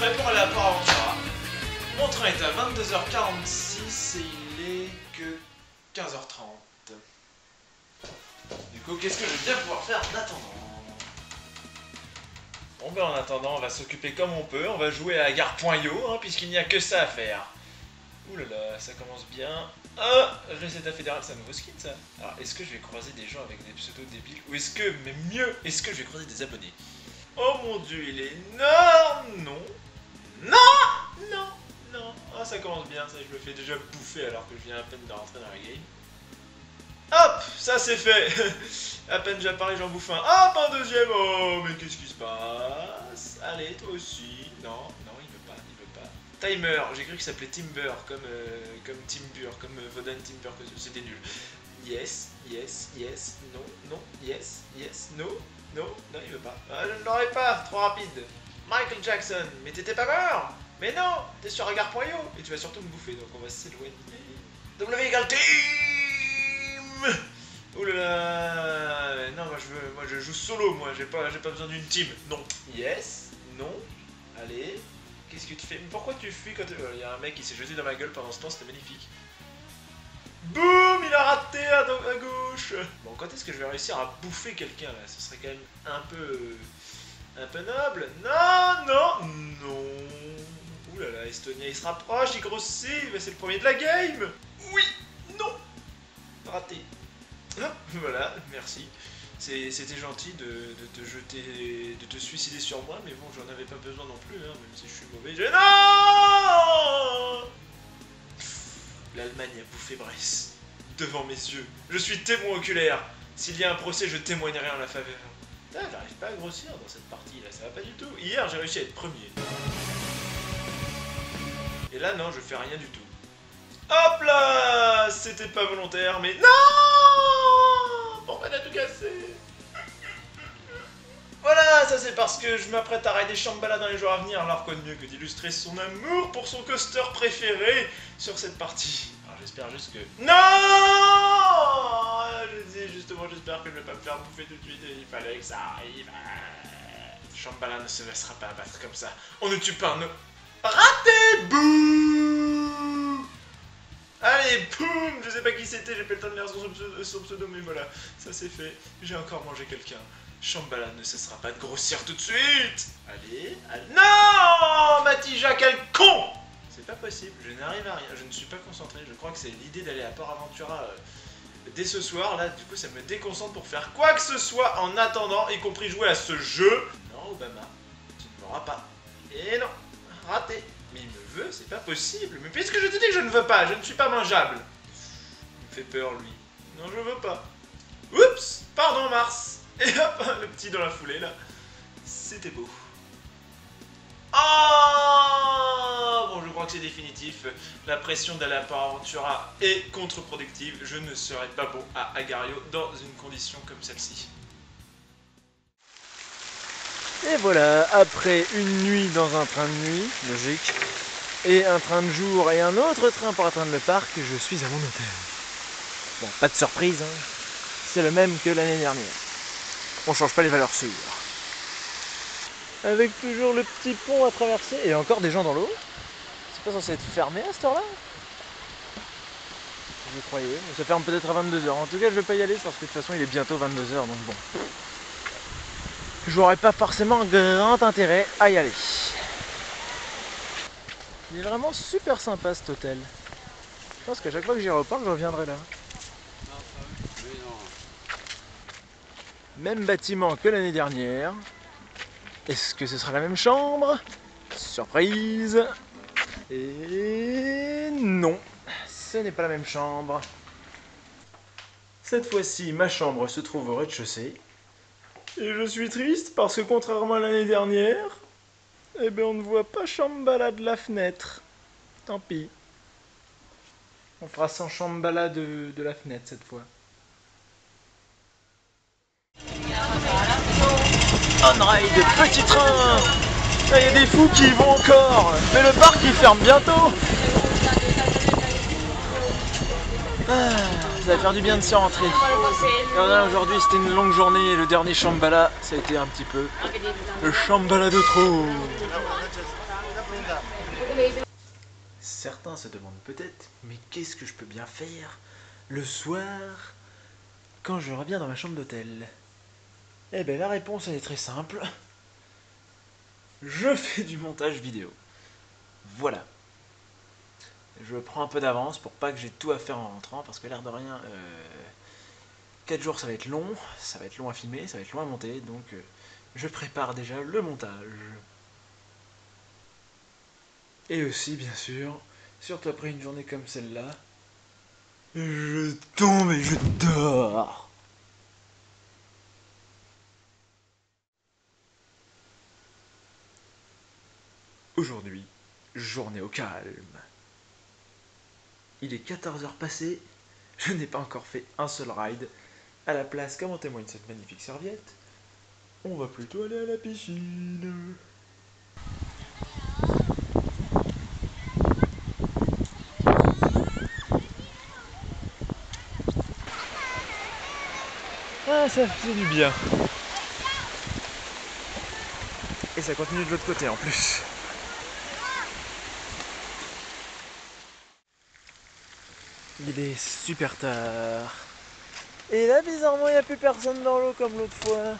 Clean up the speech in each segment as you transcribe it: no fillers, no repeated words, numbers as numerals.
prêt pour aller à Port Aventura. Mon train est à 22h46 et il est que 15h30. Du coup, qu'est-ce que je vais bien pouvoir faire en attendant? Bon ben en attendant, on va s'occuper comme on peut, on va jouer à Gare.io, hein, puisqu'il n'y a que ça à faire. Ouh là là, ça commence bien. Ah, Résultat fédéral, c'est un nouveau skin ça. Alors, est-ce que je vais croiser des gens avec des pseudos débiles? Ou est-ce que, mais mieux, est-ce que je vais croiser des abonnés? Oh mon dieu, il est énorme. Non. Non. Non. Non. Ah, ça commence bien, ça, je me fais déjà bouffer alors que je viens à peine de rentrer dans la game. Hop, ça c'est fait. À peine j'apparais, j'en bouffe un. Hop, un deuxième. Oh, mais qu'est-ce qui se passe? Allez, toi aussi. Non, non, il veut pas, il veut pas. Timer, j'ai cru qu'il s'appelait Timber, comme Timbur, comme Vodan Timber, que c'était nul. Yes, yes, yes, non, non, yes, yes, no, no, non, il veut pas. Ah, je ne l'aurais pas, trop rapide. Michael Jackson, mais t'étais pas mort? Mais non, t'es sur Regard.io et tu vas surtout me bouffer, donc on va s'éloigner. W égale team. Ouh là là. Non, moi je joue solo, moi, j'ai pas besoin d'une team. Non. Yes, non, allez. Qu'est-ce que tu fais? Mais pourquoi tu fuis quand il y a un mec qui s'est jeté dans ma gueule pendant ce temps, c'était magnifique. Boum, il a raté à gauche. Bon, quand est-ce que je vais réussir à bouffer quelqu'un là? Ce serait quand même un peu noble. Non, non, non. Ouh là là, Estonia, il se rapproche, il grossit, c'est le premier de la game. Oui, non. Raté. Ah, voilà, merci. C'était gentil de te jeter, de te suicider sur moi, mais bon, j'en avais pas besoin non plus, hein, même si je suis mauvais. Non. L'Allemagne a bouffé Brest, devant mes yeux. Je suis témoin oculaire. S'il y a un procès, je témoignerai en la faveur. Ah, j'arrive pas à grossir dans cette partie là, ça va pas du tout. Hier, j'ai réussi à être premier. Et là, non, je fais rien du tout. Hop là! C'était pas volontaire, mais non! Pourquoi t'as tout cassé? Voilà, ça c'est parce que je m'apprête à rider Shambhala dans les jours à venir, alors quoi de mieux que d'illustrer son amour pour son coaster préféré sur cette partie. Alors j'espère juste que... Non! Je dis justement, j'espère que je ne vais pas me faire bouffer tout de suite, et il fallait que ça arrive. Shambhala ne se laissera pas abattre comme ça. On ne tue pas, raté! Bouh! Allez, boum! Je sais pas qui c'était, j'ai pas le temps de lire son pseudo, mais voilà, ça c'est fait. J'ai encore mangé quelqu'un. Shambhala ne cessera pas de grossir tout de suite! Allez, allez... Non! Matija, quel con! C'est pas possible, je n'arrive à rien, je ne suis pas concentré. Je crois que c'est l'idée d'aller à Port Aventura dès ce soir. Là, du coup, ça me déconcentre pour faire quoi que ce soit en attendant, y compris jouer à ce jeu. Non, Obama, tu ne m'auras pas. Et non, raté. Mais il me veut, c'est pas possible. Mais puisque je te dis que je ne veux pas, je ne suis pas mangeable. Il me fait peur, lui. Non, je veux pas. Oups! Pardon, Mars. Et hop, le petit dans la foulée, là. C'était beau. Oh! Bon, je crois que c'est définitif. La pression d'aller à Port Aventura est contre-productive. Je ne serai pas bon à Agario dans une condition comme celle-ci. Et voilà, après une nuit dans un train de nuit, logique, et un train de jour et un autre train pour atteindre le parc, je suis à mon hôtel. Bon, pas de surprise, hein. C'est le même que l'année dernière. On change pas les valeurs sûres. Avec toujours le petit pont à traverser, et encore des gens dans l'eau. C'est pas censé être fermé à cette heure-là? Je croyais, mais ça ferme peut-être à 22h. En tout cas, je vais pas y aller parce que de toute façon, il est bientôt 22h, donc bon. J'aurais pas forcément grand intérêt à y aller. Il est vraiment super sympa cet hôtel. Je pense qu'à chaque fois que j'irai au parc, je reviendrai là. Même bâtiment que l'année dernière. Est-ce que ce sera la même chambre? Surprise! Et non, ce n'est pas la même chambre. Cette fois-ci, ma chambre se trouve au rez-de-chaussée. Et je suis triste parce que contrairement à l'année dernière, eh ben on ne voit pas Shambhala de la fenêtre. Tant pis. On fera sans Shambhala de la fenêtre cette fois. On ride de petits trains. Il y a des fous qui y vont encore. Mais le parc il ferme bientôt. Ça va faire du bien de s'y rentrer. Aujourd'hui c'était une longue journée et le dernier Shambhala ça a été un petit peu le Shambhala de trop. Certains se demandent peut-être, mais qu'est-ce que je peux bien faire le soir quand je reviens dans ma chambre d'hôtel? Eh bien la réponse elle est très simple. Je fais du montage vidéo. Voilà. Je prends un peu d'avance pour pas que j'ai tout à faire en rentrant, parce que l'air de rien, 4 jours ça va être long à filmer, ça va être long à monter, donc je prépare déjà le montage. Et aussi, bien sûr, surtout après une journée comme celle-là, je tombe et je dors. Aujourd'hui, journée au calme. Il est 14 h passées, je n'ai pas encore fait un seul ride. À la place, comme en témoigne cette magnifique serviette, on va plutôt aller à la piscine. Ah, ça fait du bien. Et ça continue de l'autre côté en plus. Il est super tard. Et là, bizarrement, il n'y a plus personne dans l'eau comme l'autre fois.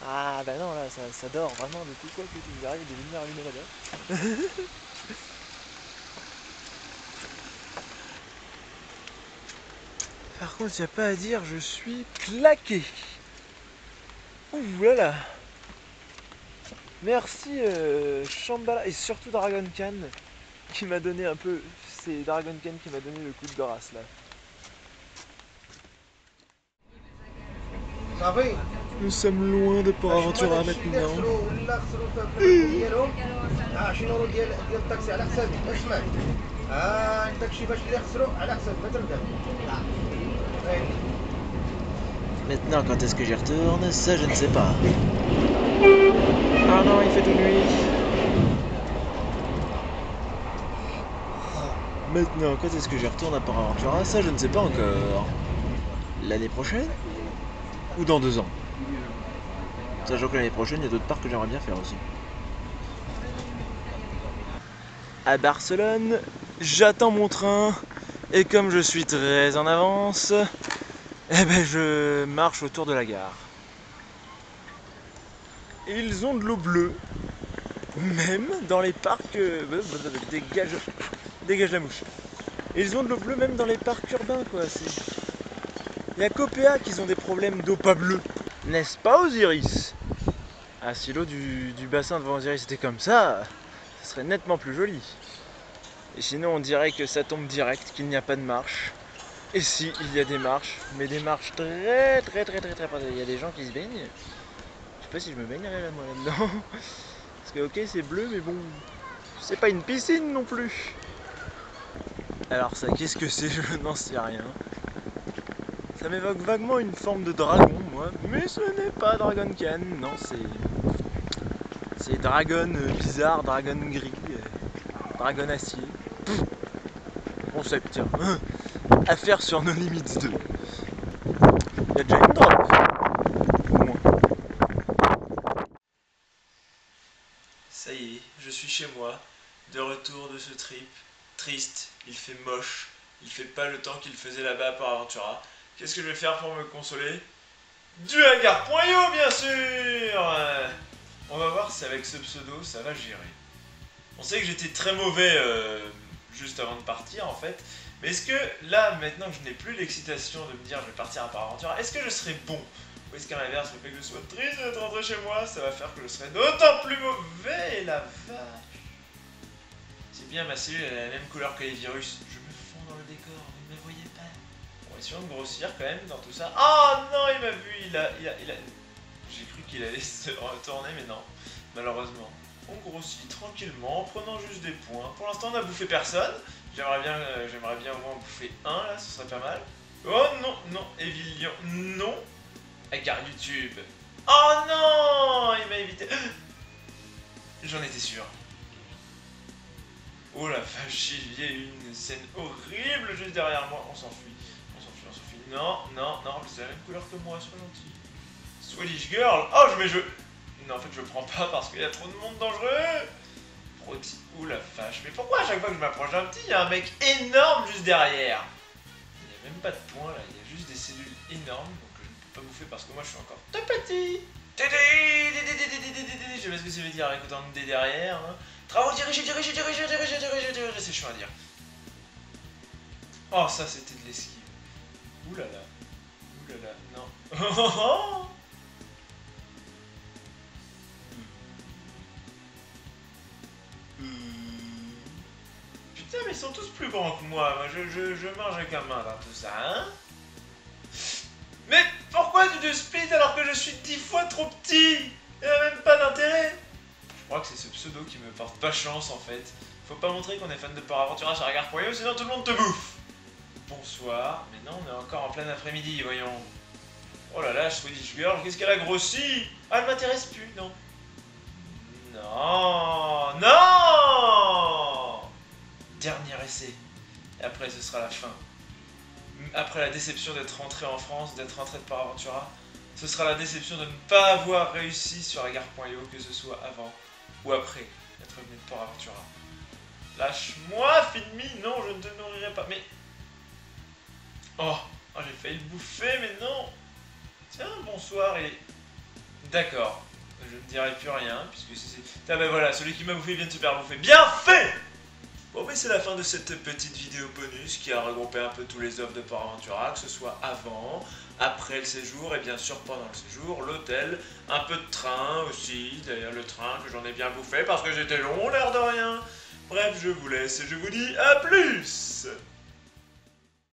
Ah bah non, là, ça dort vraiment depuis quoi que tu arrives des lumières allumées là-bas. Par contre, il n'y a pas à dire, je suis claqué. Ouh là là. Merci Shambhala et surtout Dragon Khan qui m'a donné un peu... C'est Dragon Khan qui m'a donné le coup de grâce là. Nous sommes loin de Port Aventura maintenant. Maintenant, quand est-ce que j'y retourne? Ça, je ne sais pas. Ah non, il fait toute nuit. Maintenant, quand est-ce que j'y retourne à Port Aventura? Ça, je ne sais pas encore. L'année prochaine? Ou dans 2 ans? Sachant que l'année prochaine, il y a d'autres parcs que j'aimerais bien faire aussi. À Barcelone, j'attends mon train. Et comme je suis très en avance, eh ben je marche autour de la gare. Et ils ont de l'eau bleue, même dans les parcs... dégage la mouche. Et ils ont de l'eau bleue même dans les parcs urbains, quoi. Il n'y a qu'OPA qui ont des problèmes d'eau pas bleue. N'est-ce pas, Osiris? Ah, si l'eau du bassin devant Osiris était comme ça serait nettement plus joli. Et sinon, on dirait que ça tombe direct, qu'il n'y a pas de marche. Et si, il y a des marches, mais des marches très. Il y a des gens qui se baignent. Je sais pas si je me baignerais là, moi, là-dedans. Parce que, ok, c'est bleu, mais bon, c'est pas une piscine non plus. Alors ça, qu'est-ce que c'est? Je n'en sais rien. Ça m'évoque vaguement une forme de dragon, moi, mais ce n'est pas Dragon Khan, non, c'est Dragon bizarre, Dragon gris, Dragon acier. Concept, tiens. Affaire sur No Limits 2. Il y a déjà une drop. Au moins. Ça y est, je suis chez moi, de retour de ce trip. Triste, il fait moche, il fait pas le temps qu'il faisait là-bas à Port Aventura. Qu'est-ce que je vais faire pour me consoler? Du Hangar.io, bien sûr. On va voir si avec ce pseudo ça va gérer. On sait que j'étais très mauvais juste avant de partir en fait. Mais est-ce que là, maintenant que je n'ai plus l'excitation de me dire je vais partir à Port Aventura, est-ce que je serai bon? Ou est-ce qu'à l'inverse, le fait que je sois triste d'être rentré chez moi, ça va faire que je serai d'autant plus mauvais? Et la vache! C'est bien, ma cellule elle a la même couleur que les virus. Je me fonds dans le décor, vous ne me voyez pas. Bon, essayons de grossir quand même dans tout ça. Oh non, il m'a vu, il a... J'ai cru qu'il allait se retourner, mais non, malheureusement. On grossit tranquillement en prenant juste des points. Pour l'instant, on n'a bouffé personne. J'aimerais bien au moins en bouffer un, là, ce serait pas mal. Oh non, non, Evilion, non. Agar YouTube. Oh non, il m'a évité. J'en étais sûr. Oh la vache, il y a une scène horrible juste derrière moi. On s'enfuit, on s'enfuit, on s'enfuit. Non, non, non, c'est la même couleur que moi, sois gentil. Swedish Girl. Oh, je mets jeu. Non, en fait, je prends pas parce qu'il y a trop de monde dangereux. Ouh la vache, mais pourquoi à chaque fois que je m'approche d'un petit, il y a un mec énorme juste derrière? Il n'y a même pas de points là, il y a juste des cellules énormes, donc je ne peux pas bouffer parce que moi je suis encore tout petit. Je sais pas ce que ça veut dire avec autant de D derrière. Hein. Travaux dirigés, c'est chiant à dire. Oh, ça c'était de l'esquive. Ouh là là. Ouh là là, non. Putain, mais ils sont tous plus grands que moi. Moi je mange avec la main dans tout ça, hein. Mais pourquoi du 2 speed alors que je suis 10 fois trop petit? Il n'y a même pas d'intérêt. Je crois que c'est ce pseudo qui me porte pas chance en fait. Faut pas montrer qu'on est fan de Port Aventura sur Agar Poyo, sinon tout le monde te bouffe. Bonsoir, mais non, on est encore en plein après-midi, voyons. Oh là là, Swedish Girl, qu'est-ce qu'elle a grossi? Ah, elle m'intéresse plus, non. Non, non. Dernier essai. Et après, ce sera la fin. Après la déception d'être rentré en France, d'être rentré de Port Aventura, ce sera la déception de ne pas avoir réussi sur Agar.io, que ce soit avant ou après être venu de Port Aventura. Lâche-moi, Finmi, non, je ne te nourrirai pas. Mais... Oh, j'ai failli le bouffer, mais non. Tiens, bonsoir, et... D'accord, je ne dirai plus rien, puisque c'est... Ah ben voilà, celui qui m'a bouffé vient de se faire bouffer. Bien fait! Bon, mais c'est la fin de cette petite vidéo bonus qui a regroupé un peu tous les offres de Port Aventura, que ce soit avant, après le séjour et bien sûr pendant le séjour, l'hôtel, un peu de train aussi, d'ailleurs le train que j'en ai bien bouffé parce que j'étais long, l'air de rien. Bref, je vous laisse et je vous dis à plus!